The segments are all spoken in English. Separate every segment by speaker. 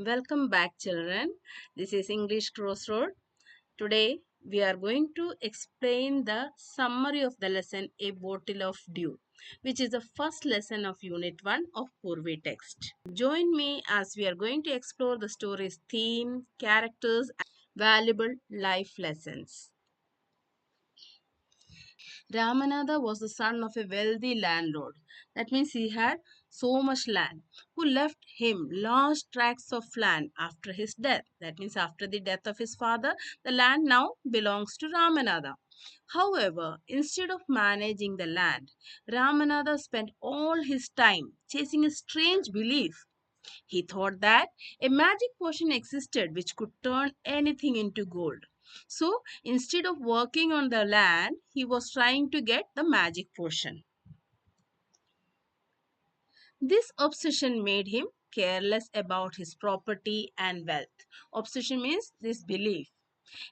Speaker 1: Welcome back, children. This is English Crossroad. Today, we are going to explain the summary of the lesson A Bottle of Dew, which is the first lesson of Unit 1 of Poorvi text. Join me as we are going to explore the story's theme, characters, and valuable life lessons. Ramanatha was the son of a wealthy landlord. That means he had so much land, who left him large tracts of land after his death. That means after the death of his father, the land now belongs to Ramanatha. However, instead of managing the land, Ramanatha spent all his time chasing a strange belief. He thought that a magic potion existed which could turn anything into gold. So instead of working on the land, he was trying to get the magic potion. This obsession made him careless about his property and wealth. Obsession means this belief.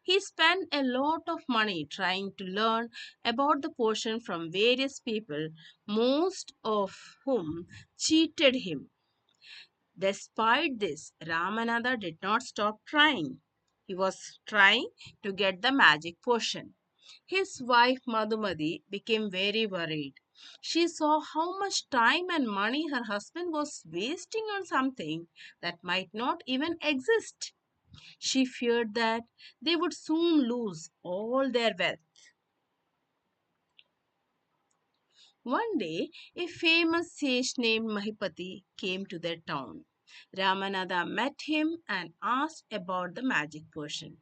Speaker 1: He spent a lot of money trying to learn about the potion from various people, most of whom cheated him. Despite this, Ramanatha did not stop trying. He was trying to get the magic potion. His wife Madhumati became very worried. She saw how much time and money her husband was wasting on something that might not even exist. She feared that they would soon lose all their wealth. One day, a famous sage named Mahipati came to their town. Ramanatha met him and asked about the magic potion.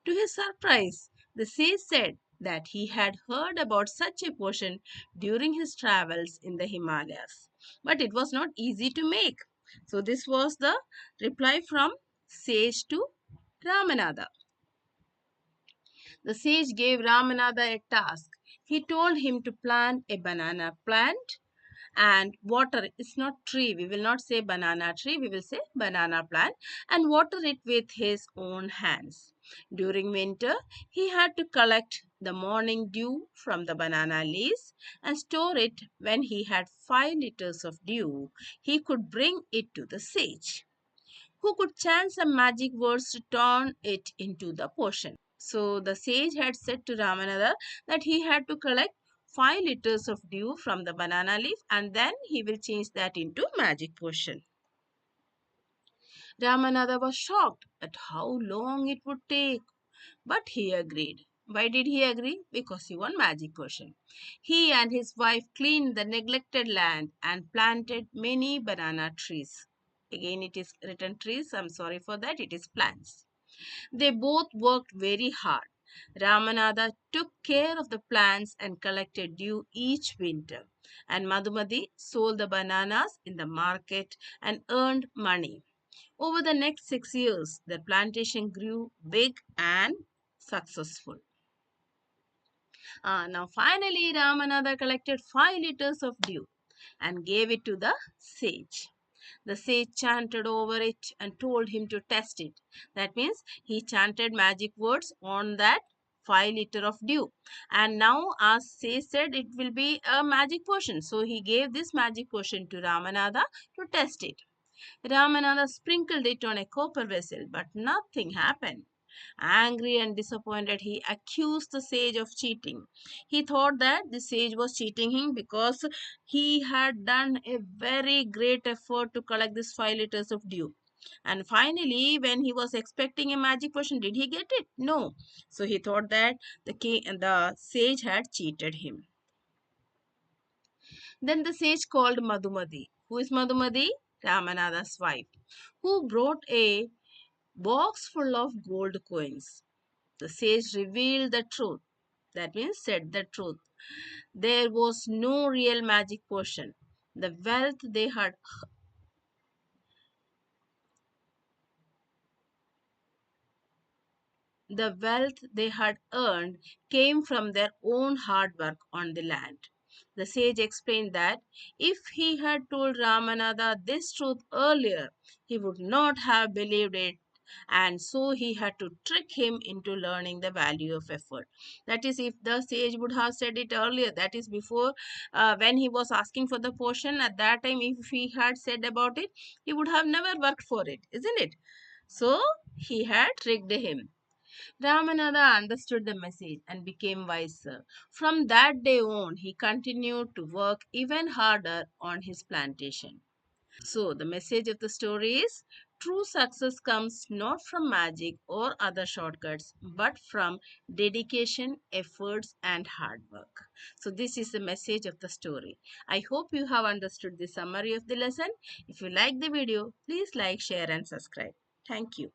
Speaker 1: To his surprise, the sage said that he had heard about such a potion during his travels in the Himalayas, but it was not easy to make. So, this was the reply from sage to Ramanatha. The sage gave Ramanatha a task. He told him to plant a banana plant and water. It's not tree, we will not say banana tree, we will say banana plant, and water it with his own hands. During winter, he had to collect the morning dew from the banana leaves and store it. When he had 5 liters of dew, he could bring it to the sage, who could chant some magic words to turn it into the potion. So the sage had said to Ramanatha that he had to collect 5 liters of dew from the banana leaf and then he will change that into magic potion. Ramanatha was shocked at how long it would take, but he agreed. Why did he agree? Because he won magic potion. He and his wife cleaned the neglected land and planted many banana trees. Again, it is written trees. I'm sorry for that. It is plants. They both worked very hard. Ramanatha took care of the plants and collected dew each winter. And Madhumati sold the bananas in the market and earned money. Over the next 6 years, the plantation grew big and successful. Now, finally, Ramanatha collected 5 liters of dew and gave it to the sage. The sage chanted over it and told him to test it. That means he chanted magic words on that 5 liter of dew. And now, as sage said, it will be a magic potion. So he gave this magic potion to Ramanatha to test it. Ramanatha sprinkled it on a copper vessel, but nothing happened. Angry and disappointed, he accused the sage of cheating. He thought that the sage was cheating him because he had done a very great effort to collect this 5 liters of dew. And finally, when he was expecting a magic potion, did he get it? No. So he thought that the sage had cheated him. Then the sage called Madhumati. Who is Madhumati? Ramanatha's wife, who brought a box full of gold coins. The sage revealed the truth. That means said the truth. There was no real magic potion. The wealth they had the wealth they had earned came from their own hard work on the land. The sage explained that if he had told Ramanatha this truth earlier, he would not have believed it and so he had to trick him into learning the value of effort. That is, if the sage would have said it earlier, that is before, when he was asking for the portion, at that time if he had said about it, he would have never worked for it, isn't it? So he had tricked him. Ramananda understood the message and became wiser. From that day on, he continued to work even harder on his plantation. So, the message of the story is true success comes not from magic or other shortcuts, but from dedication, efforts, and hard work. So, this is the message of the story. I hope you have understood the summary of the lesson. If you like the video, please like, share, and subscribe. Thank you.